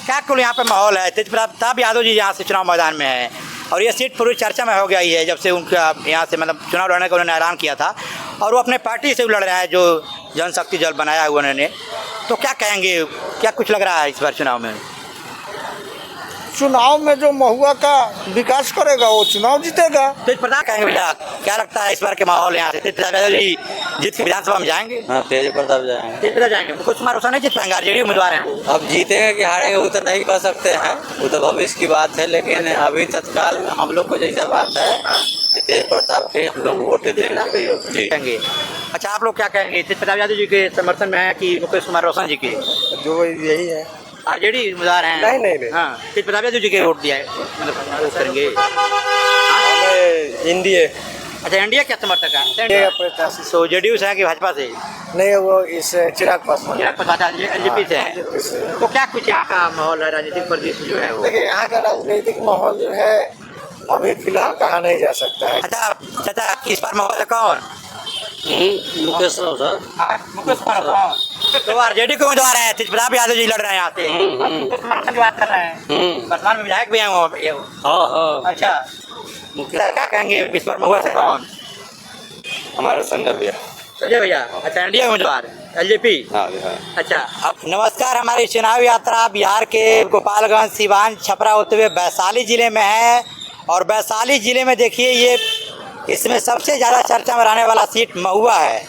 क्या कुल यहाँ पे माहौल है? तेज प्रताप यादव जी यहाँ से चुनाव मैदान में है और ये सीट पूरी चर्चा में हो गई है जब से उनका यहाँ से मतलब चुनाव लड़ने का उन्होंने ऐलान किया था और वो अपने पार्टी से लड़ रहे हैं जो जनशक्ति दल बनाया हुआ उन्होंने। तो क्या कहेंगे, क्या कुछ लग रहा है इस बार चुनाव में? चुनाव में जो महुआ का विकास करेगा वो चुनाव जीतेगा। तेज प्रताप कहेंगे बेटा, क्या लगता है इस बार के माहौल यहाँ से? तेज प्रताप यादव जी जीत के विधानसभा में जाएंगे? हाँ, तेज प्रताप जाएंगे। तेज प्रताप जाएंगे। मुकेश कुमार रोशन नहीं जीत पाएंगे, आरजेडी उम्मीदवार हैं। अब जीतेंगे कि हारेंगे वो तो नहीं कह सकते हैं, वो तो भविष्य की बात है, लेकिन अभी तत्काल में हम लोग को जैसा बात है तेज प्रताप के हम लोग वोट देना कहेंगे। अच्छा, आप लोग क्या कहेंगे? तेज प्रताप यादव जी के समर्थन में है कि मुकेश कुमार रोशन जी के? जो यही है, आरजेडी उम्मीदवार हैं। नहीं। हाँ, तेज प्रताप यादव जी के वोट दिया है, मतलब वो करेंगे। एनडीए। अच्छा, एनडीए क्या समर्थक है? तो जेडीयू से है कि भाजपा से? नहीं, वो इस चिराग पासवान एलजेपी से है। तो क्या कुछ यहाँ का माहौल है, राजनीतिक परिदृश्य जो है वो? देखिए, यहाँ का राजनीतिक माहौल जो है अभी फिलहाल कहा नहीं जा सकता है। अच्छा चाचा, इस बार माहौल है कौन? मुकेश सर। मुकेश कुमार रोशन। तो आरजेडी के उम्मीदवार हैं, तेज प्रताप यादव जी लड़ रहे हैं यहाँ से। समर्थन की बात कर रहे हैं, वर्तमान में विधायक भी हैं वो। हाँ। अच्छा, क्या कहेंगे इस बार महुआ से कौन? हमारे संजय भैया। संजय भैया। अच्छा, एनडीए उम्मीदवार एलजेपी। अच्छा, अब नमस्कार। हमारी चुनाव यात्रा बिहार के गोपालगंज, सिवान, छपरा होते हुए वैशाली जिले में है और वैशाली जिले में देखिए ये इसमें सबसे ज़्यादा चर्चा में रहने वाला सीट महुआ है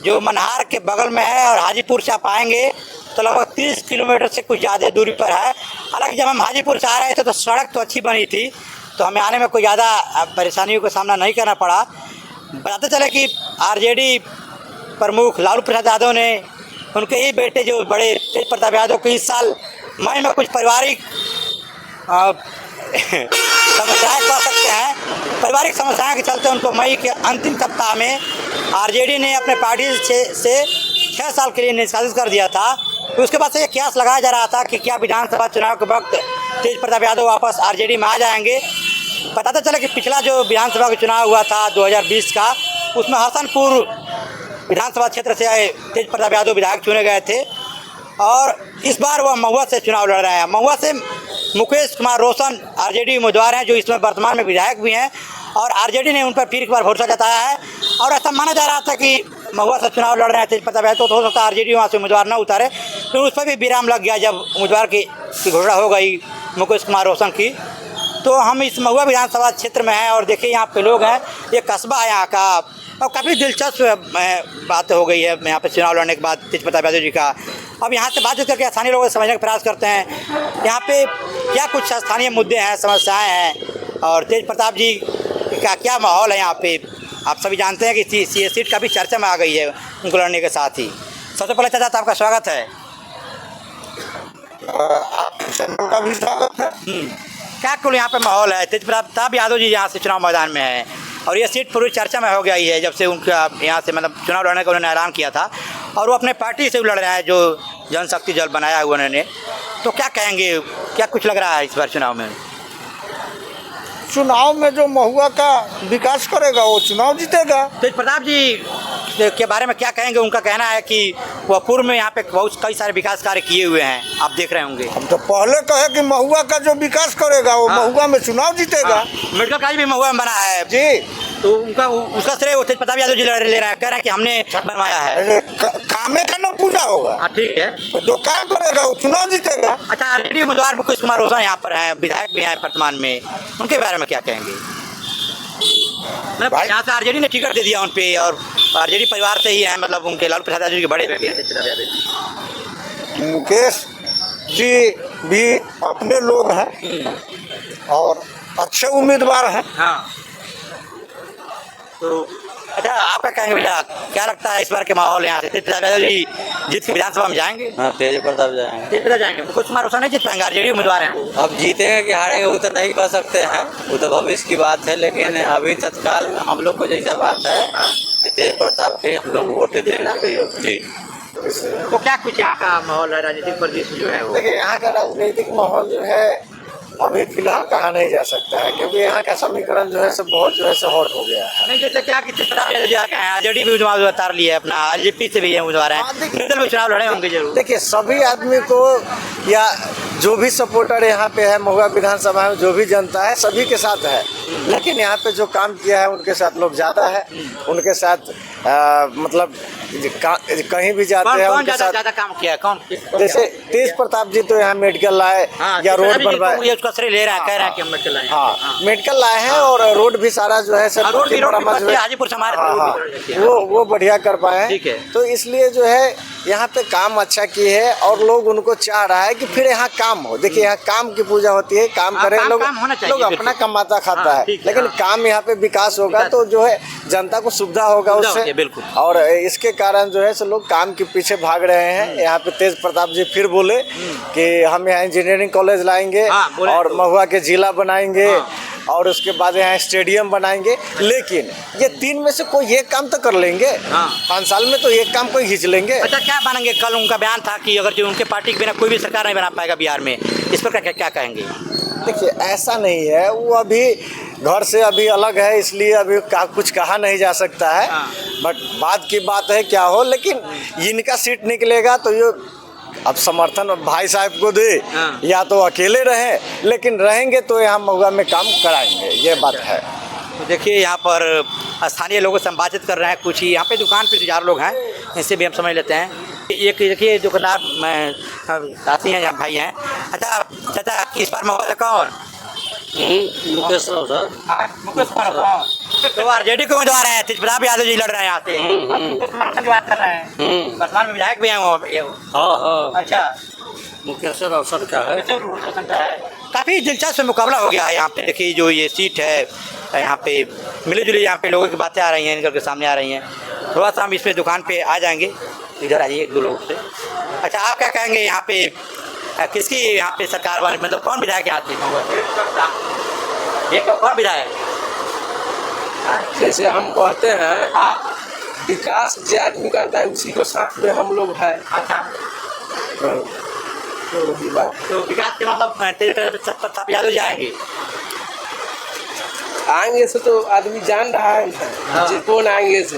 जो मनहार के बगल में है और हाजीपुर से आप आएंगे तो लगभग 30 किलोमीटर से कुछ ज़्यादा दूरी पर है। हालांकि जब हम हाजीपुर से आ रहे थे तो सड़क तो अच्छी बनी थी तो हमें आने में कोई ज़्यादा परेशानियों का सामना नहीं करना पड़ा। बताते चले कि आरजेडी प्रमुख लालू प्रसाद यादव ने उनके ही बेटे जो बड़े तेज प्रताप यादव को इस साल मई में कुछ पारिवारिक समस्याएं कह सकते हैं, पारिवारिक समस्याएं के चलते उनको मई के अंतिम सप्ताह में आरजेडी ने अपने पार्टी से 6 साल के लिए निष्कासित कर दिया था। तो उसके बाद से ये कयास लगाया जा रहा था कि क्या विधानसभा चुनाव के वक्त तेज प्रताप यादव वापस आरजेडी में आ जाएंगे। बताते चले कि पिछला जो विधानसभा का चुनाव हुआ था 2020 का, उसमें हसनपुर विधानसभा क्षेत्र से तेज प्रताप यादव विधायक चुने गए थे और इस बार वह महुआ से चुनाव लड़ रहे हैं। महुआ से मुकेश कुमार रोशन आरजेडी उम्मीदवार हैं जो इसमें वर्तमान में विधायक भी हैं और आरजेडी ने उन पर फिर एक बार भरोसा जताया है और ऐसा माना जा रहा था कि महुआ से चुनाव लड़ रहे हैं तेज प्रताप यादव तो हो सकता है आरजेडी वहाँ से उम्मीदवार न उतारे, तो उस पर भी विराम लग गया जब उम्मीदवार की घोषणा हो गई मुकेश कुमार रोशन की। तो हम इस महुआ विधानसभा क्षेत्र में हैं और देखिए यहाँ पे लोग हैं, ये कस्बा है यहाँ का और काफ़ी दिलचस्प बात हो गई है यहाँ पे चुनाव लड़ने के बाद तेज प्रताप यादव जी का। अब यहाँ से बातचीत करके स्थानीय लोगों से समझने का प्रयास करते हैं यहाँ पे क्या कुछ स्थानीय मुद्दे हैं, समस्याएं हैं और तेज प्रताप जी का क्या माहौल है यहाँ पे। आप सभी जानते हैं कि ये सीट काफ़ी चर्चा में आ गई है उनको लड़ने के साथ ही। सबसे पहले चाचा तो आपका स्वागत है। आपका भी स्वागत है। क्या कुल यहाँ पे माहौल है? तेज प्रताप यादव जी यहाँ से चुनाव मैदान में है और ये सीट पूरी चर्चा में हो गई है जब से उनका यहाँ से मतलब चुनाव लड़ने का उन्होंने ऐलान किया था और वो अपने पार्टी से लड़ रहे हैं जो जनशक्ति दल बनाया हुआ उन्होंने। तो क्या कहेंगे, क्या कुछ लग रहा है इस बार चुनाव में? चुनाव में जो महुआ का विकास करेगा वो चुनाव जीतेगा। तेज प्रताप जी के बारे में क्या कहेंगे? उनका कहना है कि वह पूर्व में यहाँ पे बहुत कई सारे विकास कार्य किए हुए हैं, आप देख रहे होंगे। हम तो पहले कहे कि महुआ का जो विकास करेगा वो महुआ में चुनाव जीतेगा। मेडिकल कॉलेज भी महुआ में बना है जी, तो उसका श्रेय तेज प्रताप यादव जी ले रहे हैं, कह रहे हैं कि हमने बनवाया है। कामे का ना पूजा होगा। हाँ ठीक है, तो जो काम करेगा वो चुनाव जीतेगा। अच्छा, आरजेडी उम्मीदवार मुकेश कुमार रोशन यहाँ पर हैं, विधायक भी हैं वर्तमान में, उनके बारे में क्या कहेंगे? मतलब यहाँ से आरजेडी ने टिकट दे दिया उन पे और आरजेडी परिवार से ही है, मतलब उनके लालू प्रसाद यादव जी के बड़े बेटे हैं। मुकेश जी भी अपने लोग हैं और अच्छे उम्मीदवार हैं। हाँ, तो अच्छा आपका कहेंगे बेटा, क्या लगता है इस बार के माहौल यहाँ से? तेज प्रताप यादव जी जीत के विधानसभा में जाएंगे? हाँ, तेज प्रताप जाएंगे। तेज प्रताप जाएंगे। मुकेश कुमार रोशन नहीं जीत पाएंगे, आरजेडी उम्मीदवार हैं। अब जीतेंगे कि हारेंगे वो तो नहीं कह सकते हैं, वो तो भविष्य की बात है, लेकिन अभी तत्काल में हम लोग को जैसा बात है तेज प्रताप के हम लोग वोट देना जी। तो क्या कुछ यहाँ का माहौल है, राजनीतिक परिदृश्य जो है वो? देखिए, यहाँ का राजनीतिक माहौल जो है अभी फिलहाल कहा नहीं जा सकता है क्योंकि यहाँ का समीकरण जो है सब बहुत जो है से हॉट हो गया है। नहीं, जैसे क्या कि आरजेडी भी उम्मीदवार उतार लिए अपना, एलजेपी से भी उम्मीदवार हैं, निर्दल में चुनाव लड़े होंगे जरूर। देखिए, सभी आदमी को या जो भी सपोर्टर यहाँ पे है महुआ विधानसभा में, जो भी जनता है सभी के साथ है, लेकिन यहाँ पे जो काम किया है उनके साथ लोग ज़्यादा है, उनके साथ मतलब कहीं भी जाते हैं उनके साथ। ज्यादा काम किया है कौन? जैसे तेज प्रताप जी तो यहाँ मेडिकल लाए या रोड बनवाए, उसका श्रेय ले रहा है, कह रहा है कि हम मेडिकल लाए। हाँ मेडिकल लाए हैं और रोड भी सारा जो है सर रोड भी मरम्मत जो है, हाजीपुर से हमारे हाँ वो बढ़िया कर पाए ठीक है। हैं। तो इसलिए जो है यहाँ पे काम अच्छा किए है और लोग उनको चाह रहा है कि फिर यहाँ काम हो। देखिए यहाँ काम की पूजा होती है, काम करें लोग, लोग अपना कमाता खाता है, लेकिन काम यहाँ पे विकास होगा तो जो है जनता को सुविधा होगा उससे, बिल्कुल। और इसके कारण जो है सो लोग काम के पीछे भाग रहे हैं। यहाँ पे तेज प्रताप जी फिर बोले कि हम यहाँ इंजीनियरिंग कॉलेज लाएंगे और महुआ के जिला बनाएंगे और उसके बाद यहाँ स्टेडियम बनाएंगे, लेकिन ये 3 में से कोई एक काम तो कर लेंगे। 5 साल में तो एक काम कोई खींच लेंगे। अच्छा क्या मानेंगे? कल उनका बयान था कि अगर जो उनके पार्टी के बिना कोई भी सरकार नहीं बना पाएगा बिहार में, इस पर क्या कहेंगे? देखिए ऐसा नहीं है, वो अभी घर से अभी अलग है, इसलिए अभी कुछ कहा नहीं जा सकता है। बट बात की बात है क्या हो, लेकिन इनका सीट निकलेगा तो ये अब समर्थन भाई साहब को दे या तो अकेले रहे, लेकिन रहेंगे तो यहाँ महुआ में काम कराएंगे, ये बात है। तो देखिए यहाँ पर स्थानीय लोगों से हम बातचीत कर रहे हैं, कुछ ही यहाँ पे दुकान पे 4 लोग हैं, इनसे भी हम समझ लेते हैं। एक देखिए दुकानदार साथी हैं, यहाँ भाई हैं। अच्छा चाचा इस बार महुआ कौन? मुकेश राव सर। तो आरजेडी के उम्मीदवार हैं, तेज प्रताप यादव जी लड़ रहे हैं यहाँ से, की बात कर रहे हैं, वर्तमान में विधायक भी हैं वो। हाँ अच्छा मुकेश राव सर का है। काफ़ी दिलचस्प मुकाबला हो गया है यहाँ पे। देखिए जो ये सीट है यहाँ पे मिले जुले यहाँ पे लोगों की बातें आ रही हैं, निकल के सामने आ रही हैं। थोड़ा सा हम इस पे दुकान पे आ जाएंगे, इधर आइए 1-2 लोग से। अच्छा आप क्या कहेंगे यहाँ पे किसकी यहाँ पे सरकार वाले, मतलब कौन विधायक आते हैं? ये कौन विधायक? जैसे हम कहते हैं विकास जो आदमी करता है उसी को साथ में हम लोग है। अच्छा तो वही बात। तो विकास के मतलब तेज प्रताप यादव जाएंगे? आएंगे से तो आदमी जान रहा है ना, जे कौन आएंगे से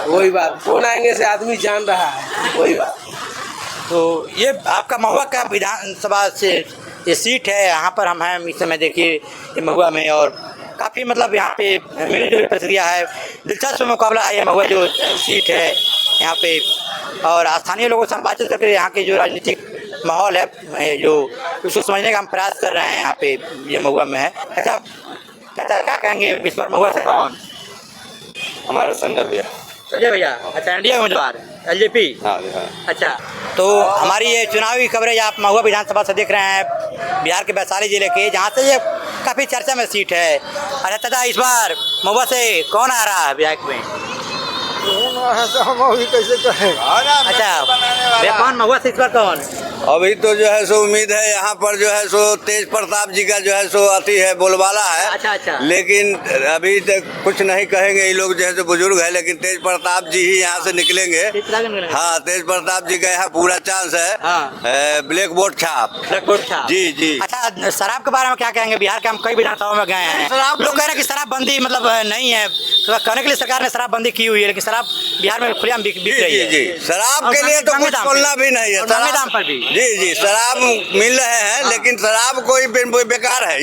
वही बात, कौन आएंगे से आदमी जान रहा है, वही बात। तो ये आपका महुआ का विधानसभा से ये सीट है, यहाँ पर हम हैं इस समय। देखिए ये महुआ में और काफ़ी मतलब यहाँ पे मिली जुली प्रक्रिया है, दिलचस्प मुकाबला है ये महुआ जो सीट है यहाँ पे। और स्थानीय लोगों से हम बातचीत करके यहाँ के जो राजनीतिक माहौल है जो उसको समझने का हम प्रयास कर रहे हैं यहाँ पे ये महुआ में है। अच्छा क्या कहेंगे इस बार महुआ से कौन? हमारा संजय भैया। संजय भैया। अच्छा एनडीए उम्मीदवार एलजेपी। हाँ। अच्छा तो हमारी ये चुनावी कवरेज आप महुआ विधानसभा से देख रहे हैं, बिहार के वैशाली जिले के, जहाँ से ये काफ़ी चर्चा में सीट है। अच्छा दादा इस बार महुआ से कौन आ रहा है विधायक में? कैसे कहें? अच्छा कौन महुआ से इस बार कौन? अभी तो जो है सो उम्मीद है यहाँ पर जो है सो तेज प्रताप जी का जो है सो अति है बोलबाला है। अच्छा। लेकिन अभी तक कुछ नहीं कहेंगे, ये लोग जो है सो बुजुर्ग है, लेकिन तेज प्रताप जी ही यहाँ से निकलेंगे। हाँ तेज प्रताप जी का यहाँ पूरा चांस है। ब्लैक बोर्ड छाप। जी। अच्छा शराब के बारे में क्या कहेंगे? बिहार के हम कई विधानसभा में गए हैं, लोग कह रहे हैं कि शराबबंदी मतलब नहीं है, कहने के लिए सरकार ने शराबबंदी की हुई है, लेकिन शराब बिहार में खुलेआम बिक रही है। जी शराब के लिए तो कुछ बोलना भी नहीं है, दाम पर भी। जी शराब मिल रहे हैं, लेकिन शराब कोई बेकार है।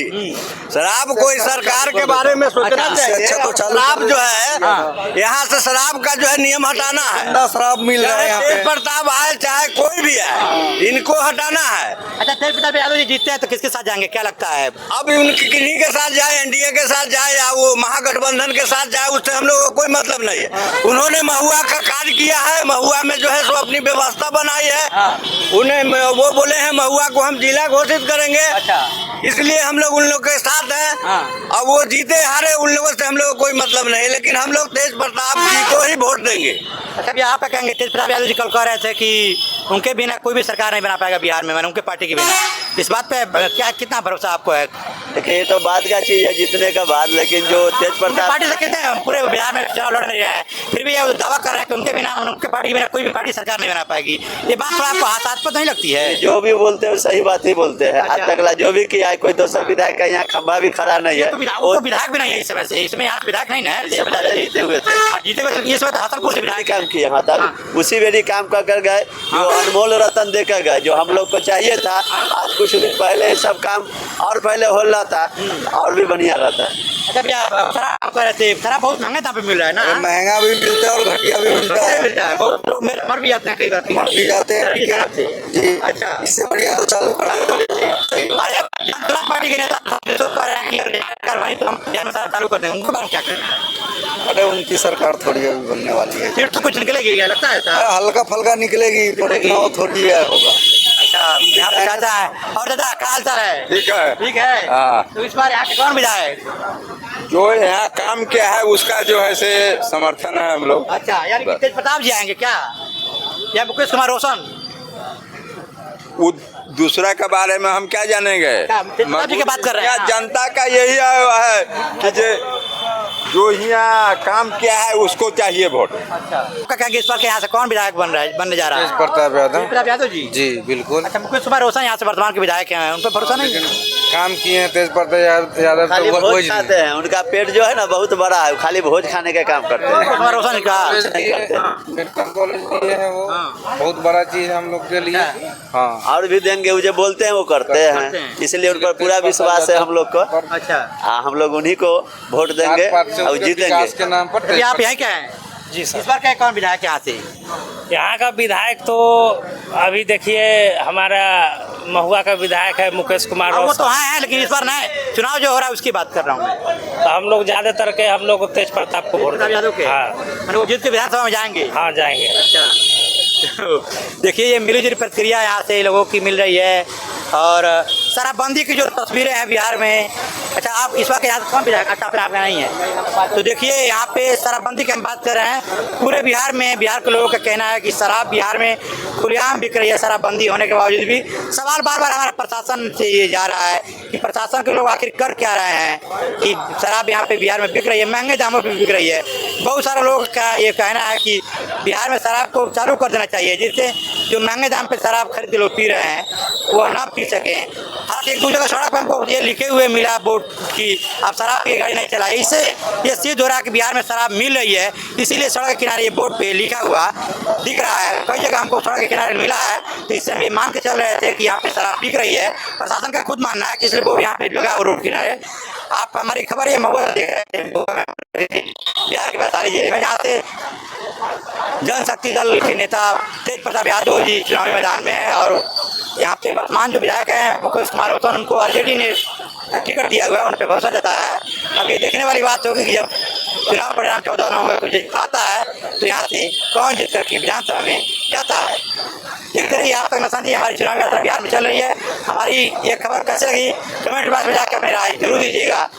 शराब कोई सरकार के बारे में सोचना चाहिए। शराब जो है यहाँ से शराब का जो है नियम हटाना है। शराब मिल रहा है यहाँ तेज पे। प्रताप आए चाहे कोई भी है, इनको हटाना है। अच्छा तेज प्रताप यादव जी जीतते हैं तो किसके साथ जाएंगे, क्या लगता है? अब उनकी किन्हीं के साथ जाए, एनडीए के साथ जाए या वो महागठबंधन के साथ जाए, उससे हम लोग को कोई मतलब नहीं है। उन्होंने महुआ का कार्य किया है, महुआ में जो है सो अपनी व्यवस्था बनाई है। उन्हें वो बोले हैं महुआ को हम जिला घोषित करेंगे। अच्छा इसलिए हम लोग उन लोग के साथ हैं। अब वो जीते हारे उन लोगों से हम लोग को कोई मतलब नहीं, लेकिन हम लोग तेज प्रताप जी को ही वोट देंगे। अच्छा अभी आप क्या कहेंगे? तेज प्रताप यादव जी कल कह रहे थे कि उनके बिना कोई भी सरकार नहीं बना पाएगा बिहार में, मैंने उनके पार्टी के बिना। इस बात पे क्या कितना भरोसा आपको है? देखिए ये तो बात का चीज है जीतने का बाद, लेकिन जो तेज प्रताप पार्टी से कहते हैं पूरे बिहार में चुनाव लड़ नहीं रहा है, फिर भी ये दावा कर रहे हैं कि उनके बिना उनके पार्टी के बिना कोई भी पार्टी सरकार नहीं बना पाएगी। ये बात तो आपको हास्यास्पद नहीं लगती है? है। जो भी बोलते हैं सही बात ही बोलते हैं। आज तक जो भी किया है, कोई दूसरा विधायक का यहाँ खंभा भी खड़ा नहीं है। वो विधायक भी नहीं है इस समय से, इसमें यहाँ विधायक नहीं है, जीते हुए थे, जीते हुए इस वक्त हसनपुर से विधायक काम किए मतलब उसी बेरी काम कर गए, जो अनमोल रतन देकर गए, जो हम लोग को चाहिए था। आज कुछ दिन पहले सब काम और पहले हो रहा था और भी बढ़िया रहता है। अच्छा भैया, शराब बहुत महंगे दाम पे मिल रहा है ना? महंगा भी मिलता है और घटिया भी मिलता है। बहुत लोग मर भी जाते हैं कई बार, मर भी जाते हैं जी। अच्छा, इससे बढ़िया तो चालू करा। पार्टी के नेता भाई तो हम चालू कर दें, उनको बात क्या करना? अरे उनकी सरकार थोड़ी अभी बनने वाली है, फिर तो कुछ निकलेगी क्या लगता है ऐसा? हल्का फल्का निकलेगी, थोड़ी है होगा। अच्छा, यहाँ पे चाचा है। और दादा क्या हाल चाल है? ठीक है, ठीक है। हाँ। तो इस बार यहाँ के कौन विधायक? जो यहाँ काम किया है उसका जो है से समर्थन है हम लोग। अच्छा, यानी कि तेज प्रताप जी आएंगे क्या, या मुकेश कुमार रोशन? वो दूसरा के बारे में हम क्या जानेंगे, की बात कर रहे हैं। जनता का यही है कि जो यहाँ काम किया है उसको चाहिए वोट। अच्छा, कहेंगे इस बार के यहाँ से कौन विधायक बनने जा रहा है? तेज प्रताप यादव जी। जी बिल्कुल। अच्छा, मुकेश कुमार रोशन यहाँ से वर्तमान के विधायक हैं, उन पर भरोसा नहीं है? काम किए हैं तेज प्रताप यादव, खाली तो भोज खाते हैं, उनका पेट जो है ना बहुत बड़ा है, खाली भोज खाने का काम करते हैं। कुमार रोशन का मेडिकल कॉलेज दिए हैं, वो बहुत बड़ा चीज है हम लोग के लिए। हाँ, और भी देंगे, वो जो बोलते हैं वो करते हैं, इसलिए उन पर पूरा विश्वास है हम लोग को। अच्छा, हम लोग उन्हीं को वोट देंगे और जीतेंगे। के नाम पर। अभी आप यहाँ क्या हैं? जी सर। इस बार क्या कौन विधायक यहाँ से? यहाँ का विधायक तो अभी देखिए हमारा महुआ का विधायक है मुकेश कुमार वो रोशन। तो हैं, लेकिन इस बार नहीं, चुनाव जो हो रहा है उसकी बात कर रहा हूँ मैं। तो हम लोग ज्यादातर के हम लोग तेज प्रताप को वोट प्रताप यादव के? हाँ मैंने वो जीत के विधानसभा में जाएंगे। हाँ जाएंगे। देखिए, ये मिलीजुली प्रतिक्रिया यहाँ से लोगों की मिल रही है। और शराबबंदी की जो तस्वीरें हैं बिहार में, अच्छा आप इस बार के यहाँ कौन विधायक? अच्छा, फिर आपका नहीं है। तो देखिए, यहाँ पे शराबबंदी की हम बात कर रहे हैं पूरे बिहार में। बिहार के लोगों का कहना है कि शराब बिहार में खुलेआम बिक रही है। शराबबंदी होने के बावजूद भी सवाल बार बार हमारे प्रशासन से ये जा रहा है कि प्रशासन के लोग आखिर कर क्या रहे हैं कि शराब यहाँ पे बिहार में बिक रही है, महंगे दामों पर बिक रही है। बहुत सारे लोगों का ये कहना है कि बिहार में शराब को चालू कर देना चाहिए, जिससे जो महंगे दाम पे शराब खरीद के लोग पी रहे हैं वो ना पी सकें। हालांकि एक दूसरे का सड़क पर हमको ये लिखे हुए मिला बोर्ड कि आप शराब की गाड़ी नहीं चलाए। इससे ये सिद्ध हो रहा है कि बिहार में शराब मिल रही है, इसीलिए सड़क के किनारे ये बोर्ड पे लिखा हुआ दिख रहा है। कई जगह हमको सड़क के किनारे मिला है, तो इससे हम ये मान के चल रहे थे कि यहाँ पे शराब बिक रही है। प्रशासन का खुद मानना है कि इसलिए वो यहाँ पे लगा हुआ रोड किनारे। आप हमारी खबर ये महुआ देख रहे थे, बिहार के वैशाली जिले में, जहाँ से जनशक्ति दल के नेता तेज प्रताप यादव जी चुनावी मैदान में है। और यहाँ पे वर्तमान जो विधायक हैं मुकेश कुमार रोशन, उनको आरजेडी ने टिकट दिया हुआ है, उन पर भरोसा जताया है। अब ये देखने वाली बात होगी कि जब चुनाव परिणाम 14 नवंबर को आता है तो यहाँ से कौन जीत करके विधानसभा में जाता है। देखते रहिए, आप तक नशानी हमारी चुनाव यात्रा बिहार में चल रही है। हमारी ये खबर कैसे लगी कमेंट बॉक्स में जाकर अपनी राय जरूर दीजिएगा।